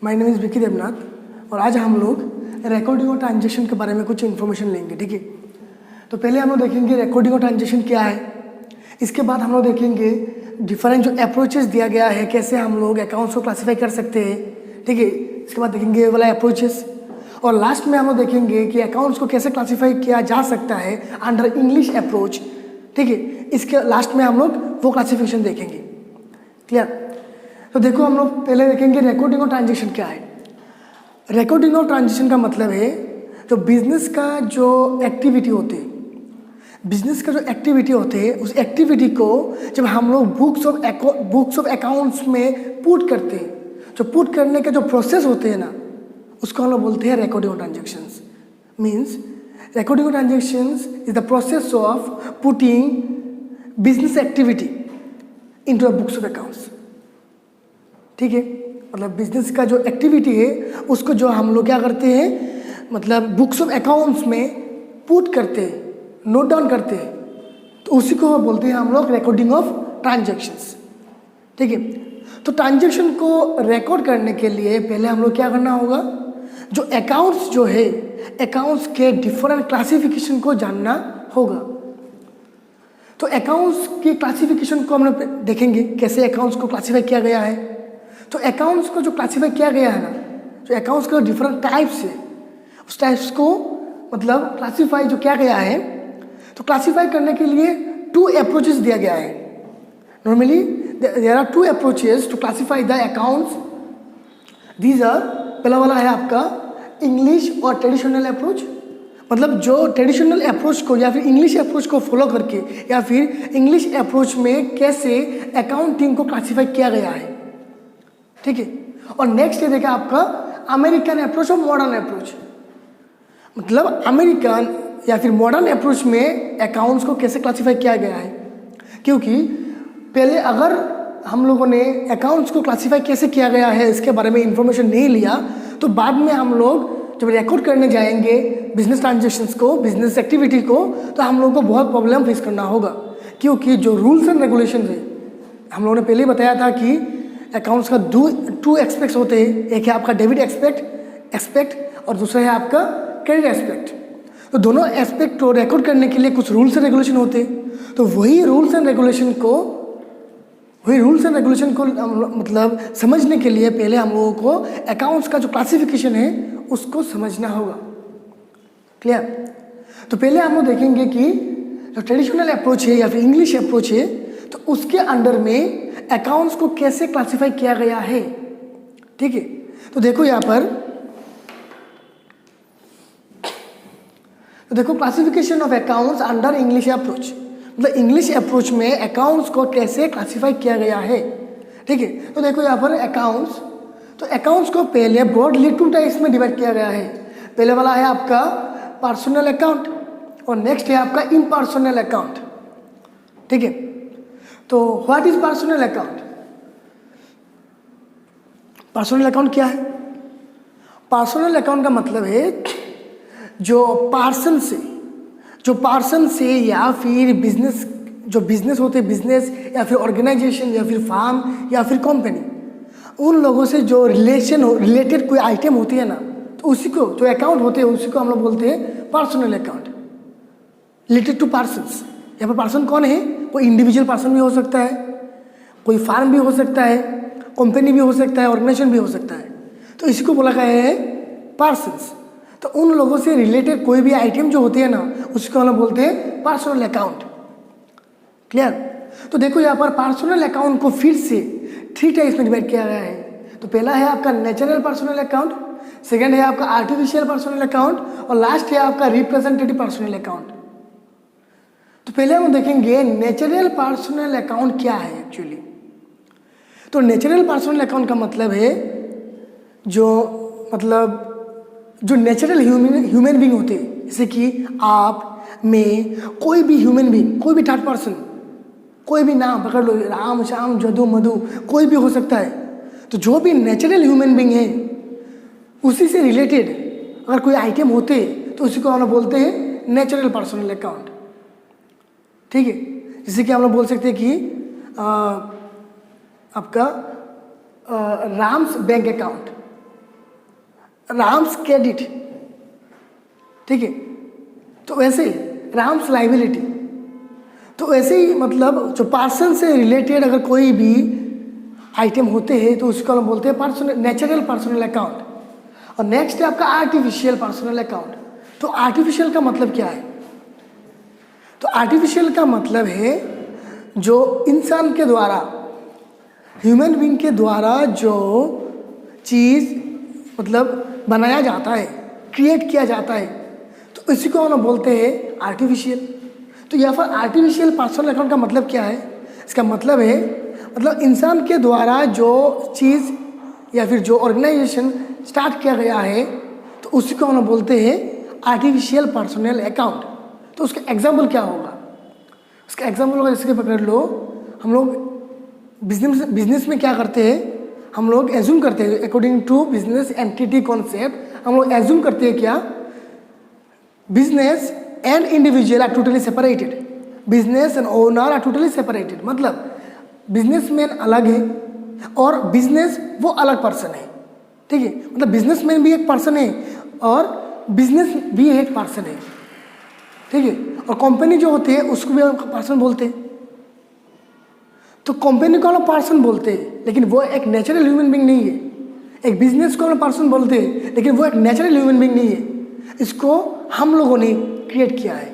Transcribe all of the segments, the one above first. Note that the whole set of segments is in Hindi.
My name is Vicky Devnath और आज हम लोग रिकॉर्डिंग और ट्रांजेक्शन के बारे में कुछ इन्फॉर्मेशन लेंगे, ठीक है। तो पहले हम लोग देखेंगे रिकॉर्डिंग और ट्रांजेक्शन क्या है। इसके बाद हम लोग देखेंगे डिफरेंट जो अप्रोचेस दिया गया है, कैसे हम लोग अकाउंट्स को क्लासीफाई कर सकते हैं, ठीक है। इसके बाद देखेंगे ये वाला अप्रोचेस और लास्ट में हम लोग देखेंगे कि अकाउंट्स को कैसे क्लासीफाई किया जा सकता है अंडर इंग्लिश अप्रोच, ठीक है। इसके लास्ट में हम लोग वो क्लासिफिकेशन देखेंगे, क्लियर। तो देखो हम लोग पहले देखेंगे रिकॉर्डिंग और ट्रांजेक्शन क्या है। रिकॉर्डिंग और ट्रांजेक्शन का मतलब है जो बिजनेस का जो एक्टिविटी होते हैं, बिजनेस का जो एक्टिविटी होते हैं उस एक्टिविटी को जब हम लोग बुक्स ऑफ अकाउंट्स में पुट करते हैं, जो पुट करने के जो प्रोसेस होते हैं ना, उसको हम लोग बोलते हैं रिकॉर्डिंग और ट्रांजेक्शंस। मीन्स रिकॉर्डिंग और transactions is the process of putting business activity into the books of accounts, ठीक है। मतलब बिजनेस का जो एक्टिविटी है उसको जो हम लोग क्या करते हैं, मतलब बुक्स ऑफ अकाउंट्स में पुट करते हैं, नोट डाउन करते हैं, तो उसी को बोलते हैं हम लोग रिकॉर्डिंग ऑफ ट्रांजेक्शंस, ठीक है। तो ट्रांजेक्शन को रिकॉर्ड करने के लिए पहले हम लोग क्या करना होगा, जो अकाउंट्स जो है अकाउंट्स के डिफरेंट क्लासिफिकेशन को जानना होगा। तो अकाउंट्स की क्लासिफिकेशन को हम लोग देखेंगे कैसे अकाउंट्स को क्लासीफाई किया गया है। तो अकाउंट्स को जो क्लासीफाई किया गया है ना, जो अकाउंट्स के डिफरेंट टाइप्स है उस टाइप्स को मतलब क्लासीफाई जो किया गया है, तो क्लासीफाई करने के लिए 2 अप्रोचेस दिया गया है। Normally there are 2 approaches to classify the accounts. These are, पहला वाला है आपका इंग्लिश और ट्रेडिशनल अप्रोच। मतलब जो ट्रेडिशनल अप्रोच को या फिर इंग्लिश अप्रोच को फॉलो करके या फिर इंग्लिश अप्रोच में कैसे अकाउंटिंग को क्लासीफाई किया गया है, ठीक है। और नेक्स्ट ये देखा आपका अमेरिकन अप्रोच और मॉडर्न अप्रोच। मतलब अमेरिकन या फिर मॉडर्न अप्रोच में अकाउंट्स को कैसे क्लासीफाई किया गया है, क्योंकि पहले अगर हम लोगों ने अकाउंट्स को क्लासीफाई कैसे किया गया है इसके बारे में इंफॉर्मेशन नहीं लिया, तो बाद में हम लोग जब रिकॉर्ड करने जाएंगे बिजनेस ट्रांजेक्शन्स को, बिजनेस एक्टिविटी को, तो हम लोगों को बहुत प्रॉब्लम फेस करना होगा। क्योंकि जो रूल्स एंड रेगुलेशन है, हम लोगों ने पहले बताया था कि अकाउंट्स का 2 एस्पेक्ट्स होते हैं। एक है आपका डेबिट एस्पेक्ट और दूसरा है आपका क्रेडिट एस्पेक्ट। तो दोनों एस्पेक्ट को रिकॉर्ड करने के लिए कुछ रूल्स एंड रेगुलेशन होते हैं। तो वही रूल्स एंड रेगुलेशन को मतलब समझने के लिए पहले हम लोगों को अकाउंट्स का जो क्लासिफिकेशन है उसको समझना होगा, क्लियर। तो पहले हम लोग देखेंगे कि जो ट्रेडिशनल अप्रोच है या फिर इंग्लिश अप्रोच है, तो उसके अंडर में अकाउंट्स को कैसे क्लासीफाई किया गया है, ठीक है। तो देखो यहाँ पर, तो देखो classification of accounts under English approach. मतलब इंग्लिश अप्रोच में अकाउंट्स को कैसे क्लासीफाई किया गया है, ठीक है। तो देखो यहाँ पर अकाउंट्स, तो अकाउंट्स को पहले ब्रॉडली 2 टाइप्स में डिवाइड किया गया है। पहले वाला है आपका पर्सनल अकाउंट और नेक्स्ट है आपका इम्पर्सनल अकाउंट, ठीक है। तो what is personal account? Personal account क्या है? पर्सनल अकाउंट का मतलब है जो पर्सन से या फिर बिजनेस होते हैं, बिजनेस या फिर ऑर्गेनाइजेशन या फिर फार्म या फिर कंपनी, उन लोगों से जो रिलेटेड कोई आइटम होती है ना, तो उसी को जो अकाउंट होते हैं उसी को हम लोग बोलते हैं personal account, related to persons. यहाँ पर पर्सन कौन है? कोई इंडिविजुअल पर्सन भी हो सकता है, कोई फार्म भी हो सकता है, कंपनी भी हो सकता है, ऑर्गेनाइजेशन भी हो सकता है। तो इसी को बोला गया है पर्सन्स। तो उन लोगों से रिलेटेड कोई भी आइटम जो होती है ना, उसको हम लोग बोलते हैं पर्सनल अकाउंट, क्लियर। तो देखो यहाँ पर पर्सनल अकाउंट को फिर से 3 टाइप्स में डिवाइड किया गया है। तो पहला है आपका नेचुरल पर्सनल अकाउंट, सेकेंड है आपका आर्टिफिशियल पर्सनल अकाउंट और लास्ट है आपका रिप्रेजेंटेटिव पर्सनल अकाउंट। तो पहले हम देखेंगे नेचुरल पर्सनल अकाउंट क्या है एक्चुअली। तो नेचुरल पर्सनल अकाउंट का मतलब है जो नेचुरल ह्यूमन बीइंग होते हैं, जैसे कि आप, मैं, कोई भी ह्यूमन बीइंग, कोई भी थर्ड पर्सन, कोई भी नाम पकड़ लो, राम, श्याम, जदू, मधु, कोई भी हो सकता है। तो जो भी नेचुरल ह्यूमन बीइंग है उसी से रिलेटेड अगर कोई आइटम होते तो उसी को हम लोग बोलते हैं नेचुरल पर्सनल अकाउंट, ठीक है। जैसे कि हम लोग बोल सकते हैं कि आपका Ram's bank account, Ram's credit, ठीक है। तो वैसे ही राम्स लाइबिलिटी, तो ऐसे ही मतलब जो पर्सन से रिलेटेड अगर कोई भी आइटम होते हैं तो उसको हम बोलते हैं पर्सनल, नेचुरल पर्सनल अकाउंट। और नेक्स्ट है आपका आर्टिफिशियल पर्सनल अकाउंट। तो आर्टिफिशियल का मतलब क्या है? तो आर्टिफिशियल का मतलब है जो इंसान के द्वारा, ह्यूमन बीइंग के द्वारा जो चीज़ मतलब बनाया जाता है, क्रिएट किया जाता है, तो इसी को हम बोलते हैं आर्टिफिशियल। तो यहाँ पर आर्टिफिशियल पर्सनल अकाउंट का मतलब क्या है? इसका मतलब है मतलब इंसान के द्वारा जो चीज़ या फिर जो ऑर्गेनाइजेशन स्टार्ट किया गया है तो उसी को हम बोलते हैं आर्टिफिशियल पर्सनल अकाउंट। तो उसका एग्जाम्पल क्या होगा? उसका एग्जाम्पल होगा, जैसे कि पकड़ लो, हम लोग बिजनेस में क्या करते हैं, हम लोग एज्यूम करते हैं according to business entity concept, हम लोग एज्यूम करते हैं क्या, business and individual are totally separated, business and owner are totally separated. मतलब बिजनेसमैन अलग है और बिजनेस वो अलग पर्सन है, ठीक है। मतलब बिजनेसमैन भी एक पर्सन है और बिजनेस भी एक पर्सन है, ठीक है। और कंपनी जो होती है उसको भी हम पर्सन बोलते हैं। तो कंपनी को हम पर्सन बोलते हैं लेकिन वो एक नेचुरल ह्यूमन बीइंग नहीं है। एक बिजनेस को हम पर्सन बोलते हैं लेकिन वो एक नेचुरल ह्यूमन बीइंग नहीं है। इसको हम लोगों ने क्रिएट किया है,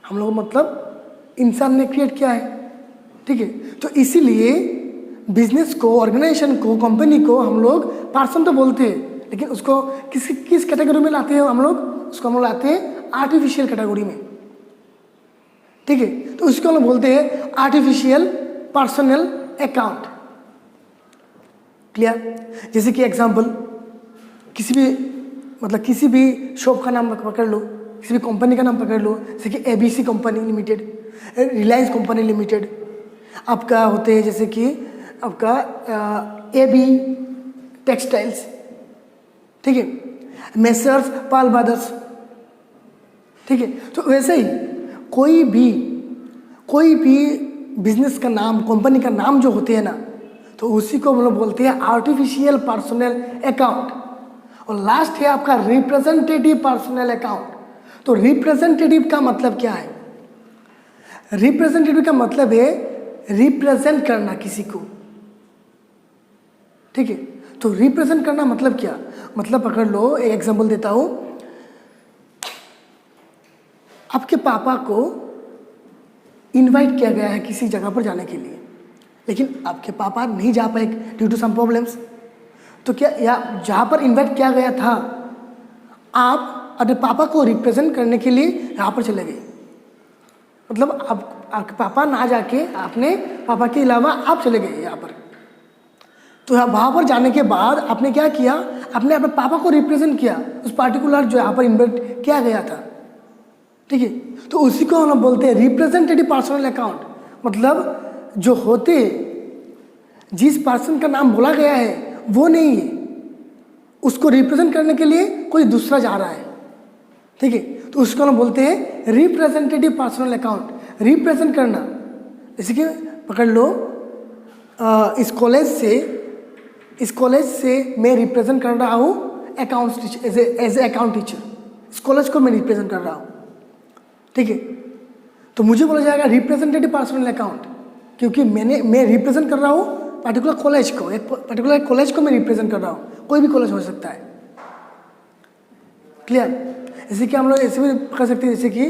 हम लोग मतलब इंसान ने क्रिएट किया है, ठीक है। तो इसीलिए बिजनेस को, ऑर्गेनाइजेशन को, कंपनी को हम लोग पर्सन तो बोलते हैं लेकिन उसको किस कैटेगरी में लाते हैं हम लोग? उसको हम लोग लाते हैं आर्टिफिशियल कैटेगरी में, ठीक है। तो उसको हम बोलते हैं आर्टिफिशियल पर्सनल अकाउंट। क्लियर? जैसे कि एग्जांपल, किसी भी शॉप का नाम पकड़ लो, किसी भी कंपनी का नाम पकड़ लो, जैसे कि ABC company limited, Reliance company limited, आपका होते हैं जैसे कि आपका AB टेक्सटाइल्स, ठीक है, मेसर्स पाल ब्रदर्स, ठीक है। तो वैसे ही कोई भी बिजनेस का नाम, कंपनी का नाम जो होते हैं ना, तो उसी को हम लोग बोलते हैं आर्टिफिशियल पर्सनल अकाउंट। और लास्ट है आपका रिप्रेजेंटेटिव पर्सनल अकाउंट। तो रिप्रेजेंटेटिव का मतलब क्या है? रिप्रेजेंटेटिव का मतलब है रिप्रेजेंट करना किसी को, ठीक है। तो रिप्रेजेंट करना मतलब क्या? मतलब पकड़ लो, एक एग्जांपल देता हूं, आपके पापा को इनवाइट किया गया है किसी जगह पर जाने के लिए, लेकिन आपके पापा नहीं जा पाए ड्यू टू सम प्रॉब्लम्स। तो क्या या जहाँ पर इनवाइट किया गया था, आप अपने पापा को रिप्रेजेंट करने के लिए यहाँ पर चले गए। मतलब आपके पापा ना जाके अपने पापा के अलावा आप चले गए यहाँ पर। तो वहाँ पर जाने के बाद आपने क्या किया? आपने अपने पापा को रिप्रेजेंट किया उस पार्टिकुलर जो यहाँ पर इन्वाइट किया गया था, ठीक है। तो उसी को हम बोलते हैं रिप्रेजेंटेटिव पर्सनल अकाउंट। मतलब जो होते, जिस पर्सन का नाम बोला गया है वो नहीं है, उसको रिप्रेजेंट करने के लिए कोई दूसरा जा रहा है, ठीक है। तो उसको हम बोलते हैं रिप्रेजेंटेटिव पर्सनल अकाउंट। रिप्रेजेंट करना, जैसे कि पकड़ लो, इस कॉलेज से मैं रिप्रेजेंट कर रहा हूँ accounts teacher, as a account teacher, इस कॉलेज को मैं रिप्रेजेंट कर रहा हूँ, ठीक है। तो मुझे बोला जाएगा रिप्रेजेंटेटिव पर्सनल अकाउंट, क्योंकि मैं रिप्रेजेंट कर रहा हूँ पर्टिकुलर कॉलेज को, एक पर्टिकुलर कॉलेज को मैं रिप्रेजेंट कर रहा हूँ। कोई भी कॉलेज हो सकता है, क्लियर। जैसे कि हम लोग ऐसे भी कर सकते हैं, जैसे कि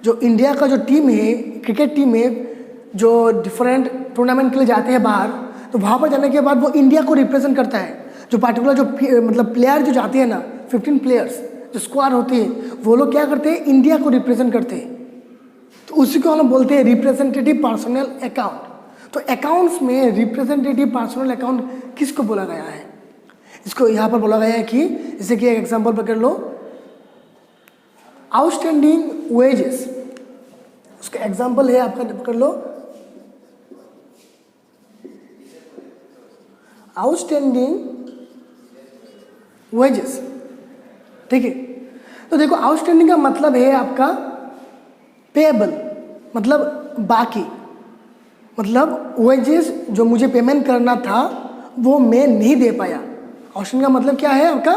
जो इंडिया का जो टीम है, क्रिकेट टीम है, जो डिफरेंट टूर्नामेंट के लिए जाते हैं बाहर, तो वहाँ पर जाने के बाद वो इंडिया को रिप्रेजेंट करता है। जो पार्टिकुलर जो मतलब प्लेयर जो जाते हैं ना, 15 प्लेयर्स जो स्क्वाड होती है, वो लोग क्या करते हैं? इंडिया को रिप्रेजेंट करते हैं। तो उसी को हम बोलते हैं रिप्रेजेंटेटिव पर्सनल अकाउंट। तो अकाउंट्स में रिप्रेजेंटेटिव पर्सनल अकाउंट किसको बोला गया है? इसको यहाँ पर बोला गया है कि जैसे कि एक एग्जांपल पकड़ लो, आउटस्टैंडिंग वेजेस, उसका एग्जांपल है आपका, पकड़ लो आउटस्टैंडिंग वेजेस, ठीक है। तो देखो आउटस्टैंडिंग का मतलब है आपका पेएबल, मतलब बाकी, मतलब वेजेस जो मुझे पेमेंट करना था वो मैं नहीं दे पाया। आउटस्टैंडिंग का मतलब क्या है आपका?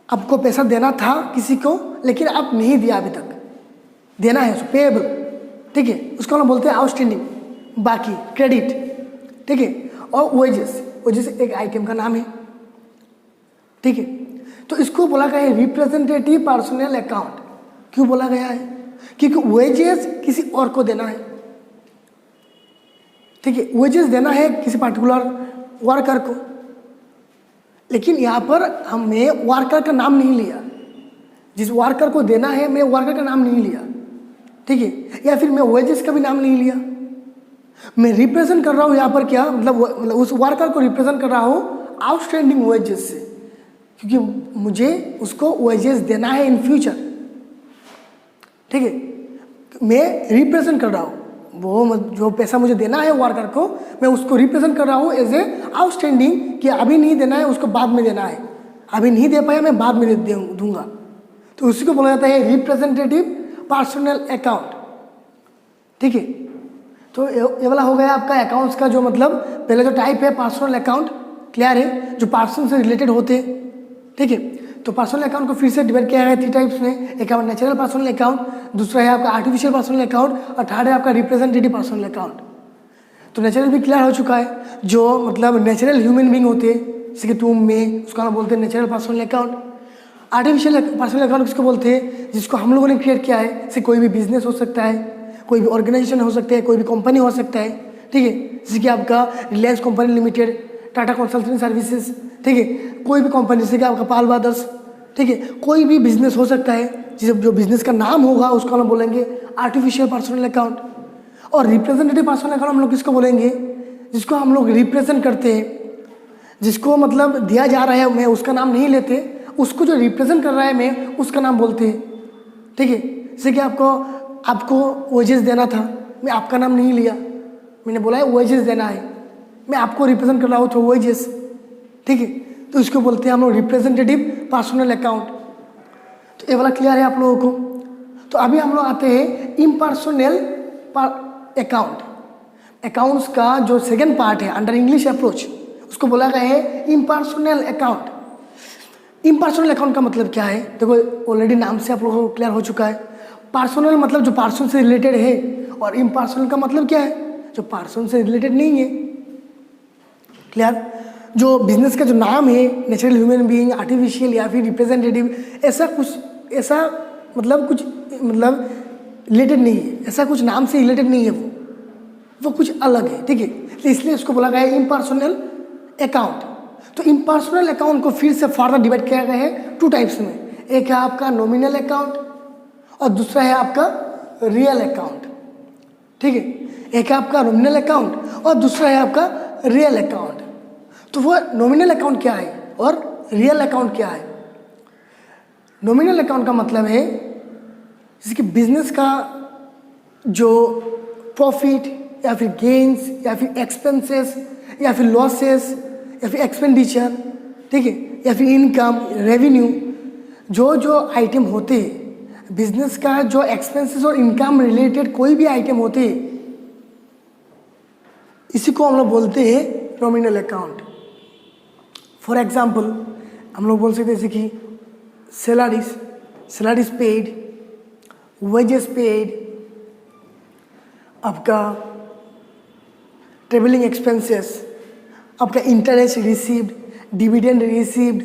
आपको पैसा देना था किसी को, लेकिन आप नहीं दिया अभी तक, देना है उसको, पेएबल, ठीक है, उसको हम बोलते हैं आउटस्टैंडिंग, बाकी, क्रेडिट, ठीक है। और वेजेस, वेजेस एक आइटम का नाम है, ठीक है। तो इसको बोला गया है रिप्रेजेंटेटिव पर्सनल अकाउंट। क्यों बोला गया है? क्योंकि वेजेस किसी और को देना है, ठीक है, वेजेस देना है किसी पर्टिकुलर वर्कर को, लेकिन यहाँ पर हमने वर्कर का नाम नहीं लिया, जिस वर्कर को देना है मैं वर्कर का नाम नहीं लिया, ठीक है, या फिर मैं वेजेस का भी नाम नहीं लिया। मैं रिप्रेजेंट कर रहा हूँ यहाँ पर क्या, मतलब उस वर्कर को रिप्रेजेंट कर रहा हूँ आउटस्टैंडिंग वेजेस से, क्योंकि मुझे उसको वेजेस देना है इन फ्यूचर, ठीक है। मैं रिप्रेजेंट कर रहा हूँ, वो जो पैसा मुझे देना है वर्कर को, मैं उसको रिप्रेजेंट कर रहा हूँ एज ए आउटस्टैंडिंग, कि अभी नहीं देना है, उसको बाद में देना है, अभी नहीं दे पाया मैं बाद में दूंगा। तो उसी को बोला जाता है रिप्रेजेंटेटिव पर्सनल अकाउंट, ठीक है। तो ये वाला हो गया आपका अकाउंट्स का जो मतलब पहले जो टाइप है पर्सनल अकाउंट, क्लियर है, जो पर्सन से रिलेटेड होते हैं, ठीक है। तो पर्सनल अकाउंट को फिर से डिवाइड किया गया 3 टाइप्स में, एक है नेचुरल पर्सनल अकाउंट, दूसरा है आपका आर्टिफिशियल पर्सनल अकाउंट, और थर्ड है आपका रिप्रेजेंटेटिव पर्सनल अकाउंट। तो नेचुरल भी क्लियर हो चुका है, जो मतलब नेचुरल ह्यूमन बींग होते हैं, जैसे कि तुम में, उसका हम बोलते हैं natural personal account. Artificial personal account किसको बोलते हैं? जिसको हम लोगों ने क्रिएट किया है, जैसे कोई भी बिजनेस हो सकता है, कोई भी ऑर्गेनाइजेशन हो सकता है, कोई भी कंपनी हो सकता है, ठीक है, जैसे कि आपका Reliance company limited, Tata consulting services, ठीक है, कोई भी कंपनी जैसे कि आपका पाल ब्रदर्स, ठीक है, कोई भी बिजनेस हो सकता है, जिस जो बिजनेस का नाम होगा उसको हम बोलेंगे आर्टिफिशियल पर्सनल अकाउंट। और रिप्रेजेंटेटिव पर्सनल अकाउंट हम लोग किसको बोलेंगे? जिसको हम लोग रिप्रेजेंट करते हैं, जिसको मतलब दिया जा रहा है, मैं उसका नाम नहीं लेते, उसको जो रिप्रेजेंट कर रहा है मैं उसका नाम बोलते हैं, ठीक है। जैसे कि आपको वेजेस देना था, मैं आपका नाम नहीं लिया, मैंने बोला है वेजेस देना है, मैं आपको रिप्रेजेंट कर रहा हूँ तो वेजेस, ठीक है। तो इसको बोलते हैं हम लोग रिप्रेजेंटेटिव पर्सनल अकाउंट। तो ये वाला क्लियर है आप लोगों को? तो अभी हम लोग आते हैं इम्पर्सनल अकाउंट। अकाउंट्स का जो सेकेंड पार्ट है अंडर इंग्लिश अप्रोच, उसको बोला गया है इम्पर्सनल अकाउंट। इम्पर्सनल अकाउंट का मतलब क्या है? देखो ऑलरेडी नाम से आप लोगों को क्लियर हो चुका है। पर्सनल मतलब जो पर्सन से रिलेटेड है, और इम्पर्सनल का मतलब क्या है? जो पर्सन से रिलेटेड नहीं है, क्लियर। जो बिजनेस का जो नाम है, नेचुरल ह्यूमन बीइंग, आर्टिफिशियल या फिर रिप्रेजेंटेटिव, ऐसा कुछ रिलेटेड नहीं है, ऐसा कुछ नाम से रिलेटेड नहीं है, वो कुछ अलग है, ठीक है। तो इसलिए इसको बोला गया है इम्पर्सनल अकाउंट। तो इम्पर्सनल अकाउंट को फिर से फर्दर डिवाइड किया गया है 2 टाइप्स में, एक है आपका नॉमिनल अकाउंट और दूसरा है आपका रियल अकाउंट, ठीक है। एक है आपका नॉमिनल अकाउंट और दूसरा है आपका रियल अकाउंट। तो वो नॉमिनल अकाउंट क्या है और रियल अकाउंट क्या है? नॉमिनल अकाउंट का मतलब है जैसे कि बिजनेस का जो प्रॉफिट या फिर गेन्स या फिर एक्सपेंसेस या फिर लॉसेस या फिर एक्सपेंडिचर, ठीक है, या फिर इनकम, रेवेन्यू, जो आइटम होते हैं बिजनेस का, जो एक्सपेंसेस और इनकम रिलेटेड कोई भी आइटम होते हैं, इसी को हम लोग बोलते हैं नॉमिनल अकाउंट। फॉर एग्जाम्पल हम लोग बोल सकते हैं जैसे कि सैलरीज पेड, वेजेस पेड, आपका ट्रेवलिंग एक्सपेंसेस, आपका interest received, dividend received,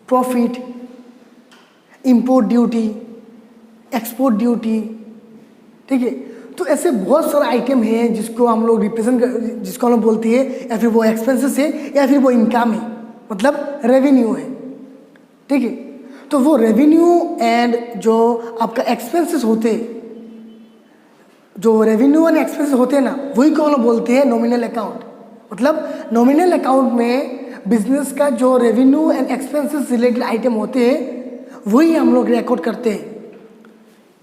profit, import duty, export duty, ठीक है। तो ऐसे बहुत सारे आइटम हैं जिसको हम लोग जिसको हम लोग बोलते हैं, या फिर वो एक्सपेंसेस है या फिर वो इनकम है, मतलब रेवेन्यू है, ठीक है। तो वो रेवेन्यू एंड जो आपका एक्सपेंसेस होते हैं, जो रेवेन्यू एंड एक्सपेंसेस होते हैं ना, वही को हम लोग बोलते हैं नॉमिनल अकाउंट। मतलब नॉमिनल अकाउंट में बिजनेस का जो revenue and expenses related item होते हैं वही हम लोग रिकॉर्ड करते हैं।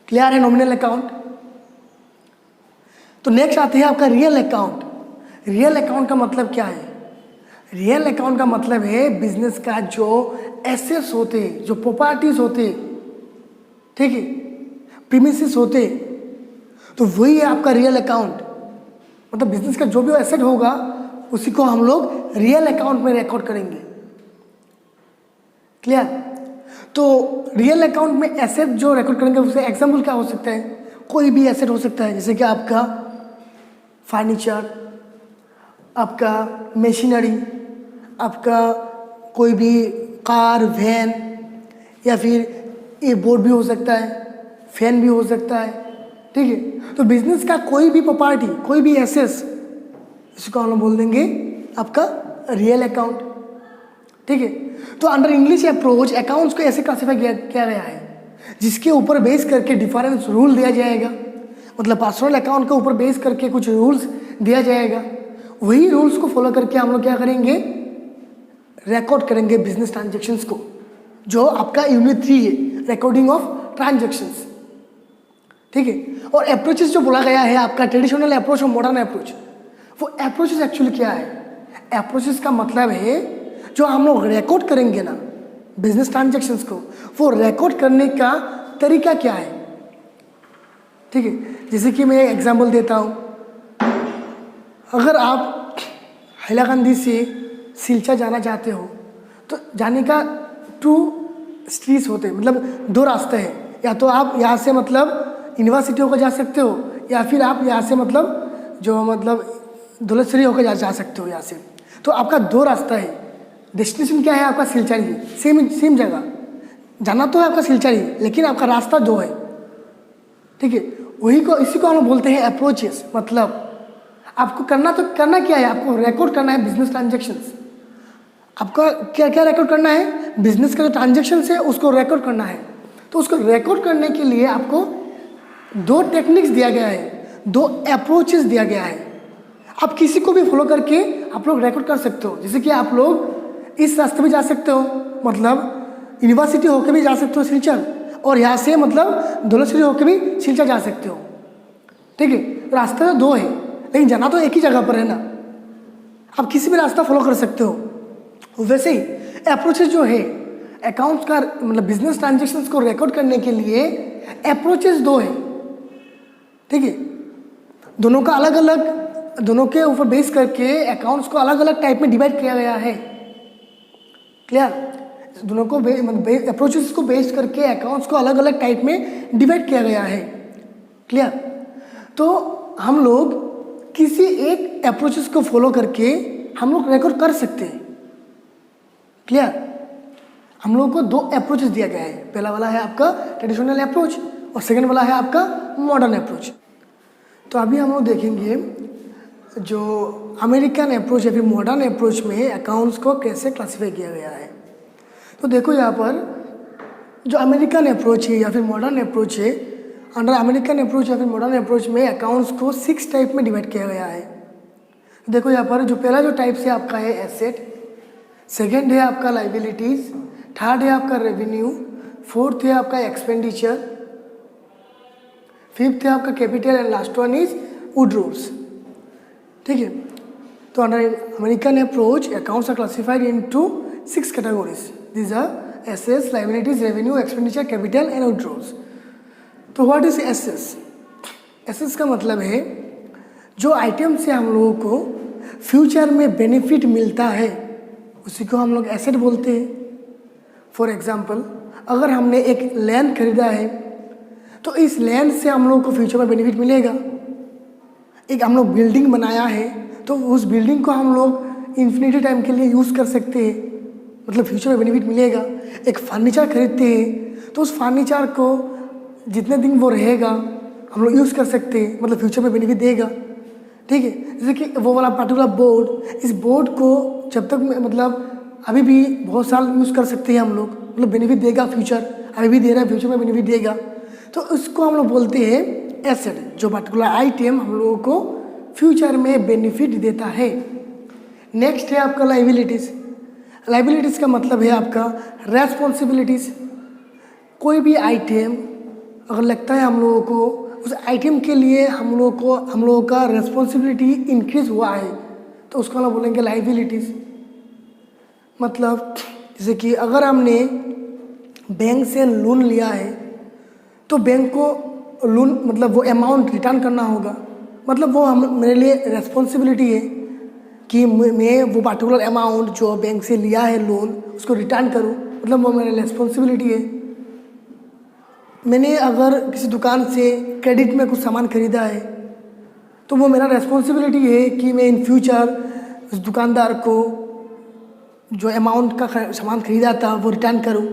क्लियर है नॉमिनल अकाउंट? तो नेक्स्ट आते हैं आपका रियल अकाउंट। रियल अकाउंट का मतलब क्या है? रियल अकाउंट का मतलब है बिजनेस का जो एसेट्स होते हैं, जो प्रॉपर्टीज होते हैं, ठीक है, प्रीमिसेस होते हैं, तो वही है आपका रियल अकाउंट। मतलब बिजनेस का जो भी एसेट होगा उसी को हम लोग रियल अकाउंट में रिकॉर्ड करेंगे। क्लियर। तो रियल अकाउंट में एसेट जो रिकॉर्ड करेंगे उससे एग्जाम्पल क्या हो सकता है, कोई भी एसेट हो सकता है, जैसे कि आपका फर्नीचर, आपका मशीनरी, आपका कोई भी कार, वैन, या फिर ये बोर्ड भी हो सकता है, फैन भी हो सकता है। ठीक है, तो बिजनेस का कोई भी प्रॉपर्टी, कोई भी एसेट्स, इसको हम लोग बोल देंगे आपका रियल अकाउंट। ठीक है, तो अंडर इंग्लिश अप्रोच अकाउंट्स को ऐसे क्लासीफाई किया गया है जिसके ऊपर बेस करके डिफरेंस रूल दिया जाएगा, मतलब पर्सनल अकाउंट के ऊपर बेस करके कुछ रूल्स दिया जाएगा, वही रूल्स को फॉलो करके हम लोग क्या करेंगे, रिकॉर्ड करेंगे बिजनेस ट्रांजेक्शन्स को, जो आपका यूनिट 3 है, रिकॉर्डिंग ऑफ ट्रांजेक्शन्स। ठीक है, और अप्रोचेस जो बोला गया है आपका ट्रेडिशनल अप्रोच और मॉडर्न अप्रोच, वो अप्रोचेस एक्चुअली क्या है, अप्रोचेस का मतलब है जो हम लोग रिकॉर्ड करेंगे ना बिजनेस ट्रांजेक्शन्स को, वो रिकॉर्ड करने का तरीका क्या है। ठीक है, जैसे कि मैं एग्जांपल देता हूँ, अगर आप हैलाकंदी से सिलचा जाना चाहते हो तो जाने का 2 स्ट्रीट्स होते हैं, मतलब 2 रास्ते हैं, या तो आप यहाँ से मतलब यूनिवर्सिटी होकर जा सकते हो, या फिर आप यहाँ से मतलब जो मतलब दौलतसरी होकर जा सकते हो यहाँ से। तो आपका 2 रास्ता है, डेस्टिनेशन क्या है आपका सिलचर ही, सेम जगह जाना तो है आपका सिलचर ही, लेकिन आपका रास्ता 2 है। ठीक है, वही को इसी को हम बोलते हैं अप्रोचेस। मतलब आपको करना क्या है, आपको रिकॉर्ड करना है बिजनेस ट्रांजेक्शन्स। आपका क्या क्या रिकॉर्ड करना है, बिजनेस का जो ट्रांजेक्शन्स है उसको रिकॉर्ड करना है। तो उसको रिकॉर्ड करने के लिए आपको 2 टेक्निक्स दिया गया है, 2 अप्रोचेस दिया गया है। आप किसी को भी फॉलो करके आप लोग रिकॉर्ड कर सकते हो, जैसे कि आप लोग इस रास्ते में जा सकते हो, मतलब यूनिवर्सिटी होकर भी जा सकते हो सिलचर, और यहाँ से मतलब दौलतसरी होकर भी सिलचर जा सकते हो। ठीक है, रास्ते तो 2 है, लेकिन जाना तो एक ही जगह पर है ना, आप किसी भी रास्ता फॉलो कर सकते हो। वैसे ही अप्रोचेस जो है अकाउंट्स का मतलब बिजनेस ट्रांजेक्शन्स को रिकॉर्ड करने के लिए अप्रोचेस 2 है। ठीक है, दोनों का अलग अलग, दोनों के ऊपर बेस करके अकाउंट्स को अलग अलग टाइप में डिवाइड किया गया है। क्लियर, दोनों को मतलब अप्रोचेस को बेस करके अकाउंट्स को अलग अलग टाइप में डिवाइड किया गया है। क्लियर, तो हम लोग किसी एक अप्रोचेस को फॉलो करके हम लोग रिकॉर्ड कर सकते हैं। क्लियर, हम लोगों को 2 अप्रोचेस दिया गया है, पहला वाला है आपका ट्रेडिशनल अप्रोच और सेकंड वाला है आपका मॉडर्न अप्रोच। तो अभी हम लोग देखेंगे जो अमेरिकन अप्रोच या फिर मॉडर्न अप्रोच में अकाउंट्स को कैसे क्लासीफाई किया गया है। तो देखो यहाँ पर जो अमेरिकन अप्रोच है या फिर मॉडर्न अप्रोच है, अंडर अमेरिकन अप्रोच या फिर मॉडर्न अप्रोच में अकाउंट्स को 6 टाइप में डिवाइड किया गया है। देखो यहाँ पर जो पहला जो टाइप से आपका है एसेट, सेकेंड है आपका लाइबिलिटीज़, थर्ड है आपका रेवेन्यू, फोर्थ है आपका एक्सपेंडिचर, फिफ्थ है आपका capital and last one is withdrawals. ठीक है, तो under American approach accounts are classified into 6 categories, these are assets, liabilities, revenue, expenditure, capital and withdrawals. तो व्हाट इज एसेट्स? एसेट्स का मतलब है जो आइटम से हम लोगों को फ्यूचर में बेनिफिट मिलता है उसी को हम लोग एसेट बोलते हैं। फॉर एग्जांपल, अगर हमने एक लैंड खरीदा है तो इस लैंड से हम लोग को फ्यूचर में बेनिफिट मिलेगा। एक हम लोग बिल्डिंग बनाया है तो उस बिल्डिंग को हम लोग इन्फिनिटी टाइम के लिए यूज़ कर सकते हैं, मतलब फ्यूचर में बेनिफिट मिलेगा। एक फर्नीचर खरीदते हैं तो उस फर्नीचर को जितने दिन वो रहेगा हम लोग यूज़ कर सकते हैं, मतलब फ्यूचर में बेनिफिट देगा। ठीक है, जैसे कि वो वाला पर्टिकुलर बोर्ड, इस बोर्ड को जब तक मतलब अभी भी बहुत साल यूज़ कर सकते हैं हम लोग, मतलब बेनिफिट देगा फ्यूचर, अभी भी दे रहा है, फ्यूचर में बेनिफिट देगा। तो उसको हम लोग बोलते हैं एसेट, जो पर्टिकुलर आइटम हम लोगों को फ्यूचर में बेनिफिट देता है। नेक्स्ट है आपका लाइबिलिटीज़। लाइबिलिटीज़ का मतलब है आपका रेस्पॉन्सिबिलिटीज़। कोई भी आइटम अगर लगता है हम लोगों को उस आइटम के लिए हम लोगों का रेस्पॉन्सिबिलिटी इंक्रीज हुआ है तो उसको हम लोग बोलेंगे लाइबिलिटीज़। मतलब जैसे कि अगर हमने बैंक से लोन लिया है तो बैंक को लोन मतलब वो अमाउंट रिटर्न करना होगा, मतलब वो मेरे लिए रेस्पॉन्सिबिलिटी है कि मैं वो पर्टिकुलर अमाउंट जो बैंक से लिया है लोन उसको रिटर्न करूं। मतलब वो मेरी रिस्पॉन्सिबिलिटी है। मैंने अगर किसी दुकान से क्रेडिट में कुछ सामान खरीदा है तो वो मेरा रिस्पॉन्सिबिलिटी है कि मैं इन फ्यूचर उस दुकानदार को जो अमाउंट का सामान खरीदा था वो रिटर्न करूं,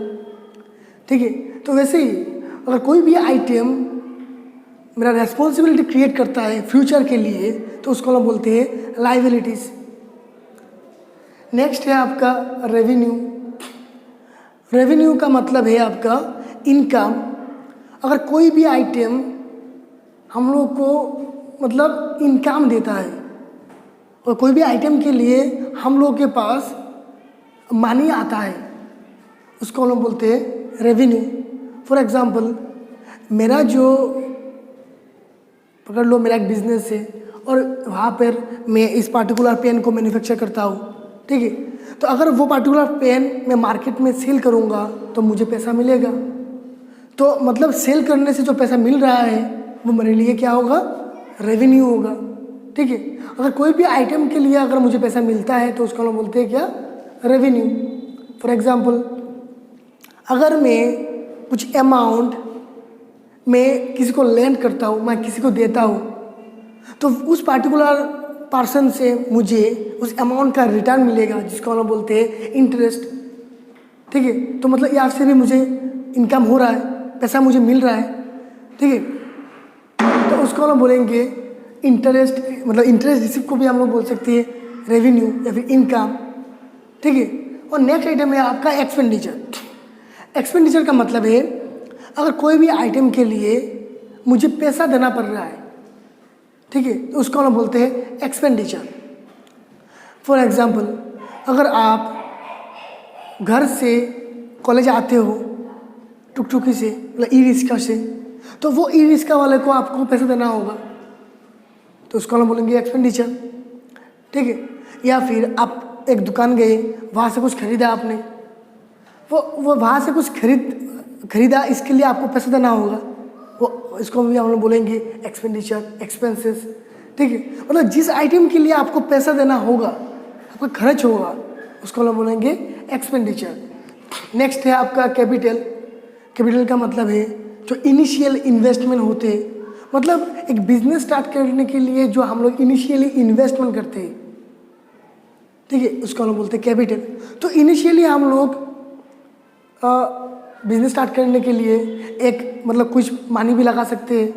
ठीक है। तो वैसे ही अगर कोई भी आइटम मेरा रिस्पॉन्सिबिलिटी क्रिएट करता है फ्यूचर के लिए तो उसको हम बोलते हैं लायबिलिटीज़। नेक्स्ट है आपका रेवेन्यू। रेवेन्यू का मतलब है आपका इनकम। अगर कोई भी आइटम हम लोग को मतलब इनकम देता है और कोई भी आइटम के लिए हम लोग के पास मनी आता है उसको हम लोग बोलते हैं रेवेन्यू। फॉर एग्जांपल मेरा जो पकड़ लो मेरा एक बिजनेस है और वहाँ पर मैं इस पार्टिकुलर पेन को मैन्युफैक्चर करता हूँ, ठीक है। तो अगर वो पार्टिकुलर पेन मैं मार्केट में सेल करूँगा तो मुझे पैसा मिलेगा। तो मतलब सेल करने से जो पैसा मिल रहा है वो मेरे लिए क्या होगा, रेवेन्यू होगा, ठीक है। अगर कोई भी आइटम के लिए अगर मुझे पैसा मिलता है तो उसको हम बोलते हैं क्या, रेवेन्यू। फॉर एग्जांपल अगर मैं कुछ अमाउंट मैं किसी को लेंड करता हूँ, मैं किसी को देता हूँ तो उस पार्टिकुलर पर्सन से मुझे उस अमाउंट का रिटर्न मिलेगा जिसको हम बोलते हैं इंटरेस्ट, ठीक है। तो मतलब यहाँ से भी मुझे इनकम हो रहा है, पैसा मुझे मिल रहा है, ठीक है। तो उसको हम बोलेंगे इंटरेस्ट, मतलब इंटरेस्ट रिसीव को भी हम लोग बोल सकते हैं रेवेन्यू या फिर इनकम, ठीक है। और नेक्स्ट आइटम है आपका एक्सपेंडिचर। एक्सपेंडिचर का मतलब है अगर कोई भी आइटम के लिए मुझे पैसा देना पड़ रहा है, ठीक है, तो उसको हम बोलते हैं एक्सपेंडिचर। फॉर एग्जांपल अगर आप घर से कॉलेज आते हो टुकटुकी से मतलब ई रिक्शा से, तो वो ई रिक्शा वाले को आपको पैसा देना होगा तो उसको हम बोलेंगे एक्सपेंडिचर, ठीक है। या फिर आप एक दुकान गए, वहाँ से कुछ खरीदा आपने, वो वहाँ से कुछ खरीदा, इसके लिए आपको पैसा देना होगा, वो इसको भी हम लोग बोलेंगे एक्सपेंडिचर, एक्सपेंसेस, ठीक है। मतलब जिस आइटम के लिए आपको पैसा देना होगा, आपका खर्च होगा, उसको हम बोलेंगे एक्सपेंडिचर। नेक्स्ट है आपका कैपिटल। कैपिटल का मतलब है जो इनिशियल इन्वेस्टमेंट होते हैं, मतलब एक बिजनेस स्टार्ट करने के लिए जो हम लोग इनिशियली इन्वेस्टमेंट करते हैं, ठीक है, उसको हम बोलते हैं कैपिटल। तो इनिशियली हम लोग बिजनेस स्टार्ट करने के लिए एक मतलब कुछ मनी भी लगा सकते हैं,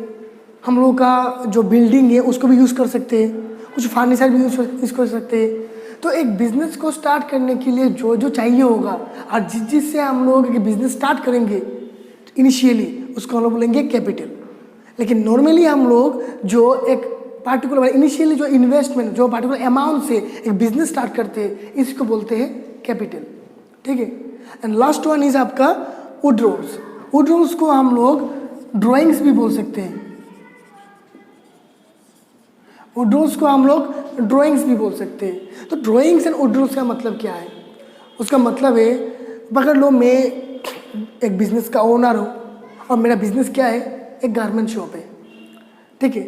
हम लोग का जो बिल्डिंग है उसको भी यूज़ कर सकते हैं, कुछ फर्नीचर भी यूज़ कर सकते हैं। तो एक बिज़नेस को स्टार्ट करने के लिए जो जो चाहिए होगा और जिससे हम लोग एक बिज़नेस स्टार्ट करेंगे इनिशियली, उसको हम लोग बोलेंगे कैपिटल। लेकिन नॉर्मली हम लोग जो एक पार्टिकुलर इनिशियली जो इन्वेस्टमेंट, जो पार्टिकुलर अमाउंट से एक बिजनेस स्टार्ट करते हैं, इसको बोलते हैं कैपिटल, ठीक है। एंड लास्ट वन इज आपका वुड रोल्स। वुड रोल्स को हम लोग ड्राइंग्स भी बोल सकते हैं, वुड रोल्स को हम लोग ड्राइंग्स भी बोल सकते हैं। तो ड्राइंग्स एंड वुड रोल्स का मतलब क्या है? उसका मतलब है पकड़ लो मैं एक बिजनेस का ओनर हूँ और मेरा बिजनेस क्या है, एक गारमेंट शॉप है, ठीक है।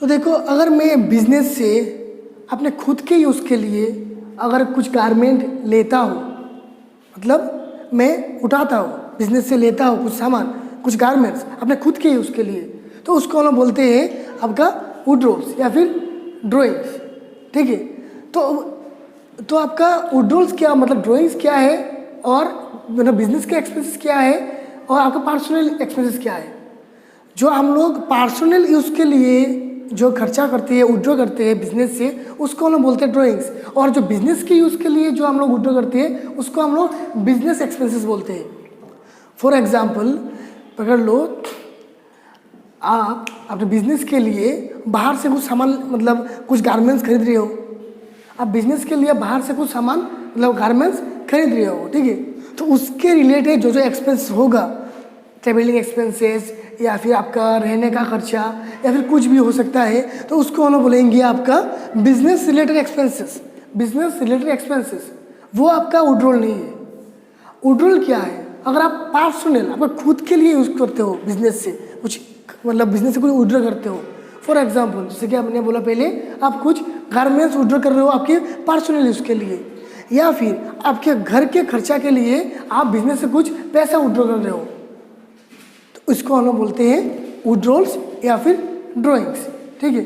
तो देखो अगर मैं बिजनेस से अपने खुद के यूज़ के लिए अगर कुछ गारमेंट लेता हूँ, मतलब मैं उठाता हूँ बिजनेस से लेता हूँ कुछ सामान, कुछ गारमेंट्स अपने खुद के यूज़ के लिए, तो उसको हम बोलते हैं आपका वुड रोल्स या फिर ड्राइंग्स, ठीक है। तो आपका वुड रोल्स क्या मतलब ड्राइंग्स क्या है और मतलब बिजनेस के एक्सपेंसेस क्या है और आपका पर्सनल एक्सपेंसेस क्या है। जो हम लोग पर्सनल यूज़ के लिए जो खर्चा करते हैं, विड्रॉ करते हैं बिजनेस से, उसको हम लोग बोलते हैं ड्राइंग्स। और जो बिजनेस के यूज़ के लिए जो हम लोग विड्रॉ करते हैं उसको हम लोग बिजनेस एक्सपेंसेस बोलते हैं। फॉर एग्जांपल पकड़ लो आप अपने बिजनेस के लिए बाहर से कुछ सामान मतलब कुछ गारमेंट्स खरीद रहे हो, आप बिजनेस के लिए बाहर से कुछ सामान मतलब गारमेंट्स खरीद रहे हो, ठीक है। तो उसके रिलेटेड जो जो एक्सपेंस होगा, ट्रेवलिंग एक्सपेंसेस या फिर आपका रहने का खर्चा या फिर कुछ भी हो सकता है, तो उसको हम बोलेंगे आपका business related expenses. Business related expenses वो आपका विड्रॉल नहीं है। विड्रॉल क्या है? अगर आप पर्सनल आपका खुद के लिए यूज़ करते हो बिजनेस से कुछ मतलब बिजनेस से कुछ विड्रॉ करते हो, फॉर एग्जाम्पल जैसे कि आपने बोला पहले आप कुछ गारमेंट्स विड्रॉ कर रहे हो आपके पर्सनल यूज़ के लिए, या फिर आपके घर के खर्चा के लिए आप बिजनेस से कुछ पैसा विड्रॉ कर रहे हो, तो इसको हम लोग बोलते हैं विड्रॉल्स या फिर ड्राइंग्स। ठीक है।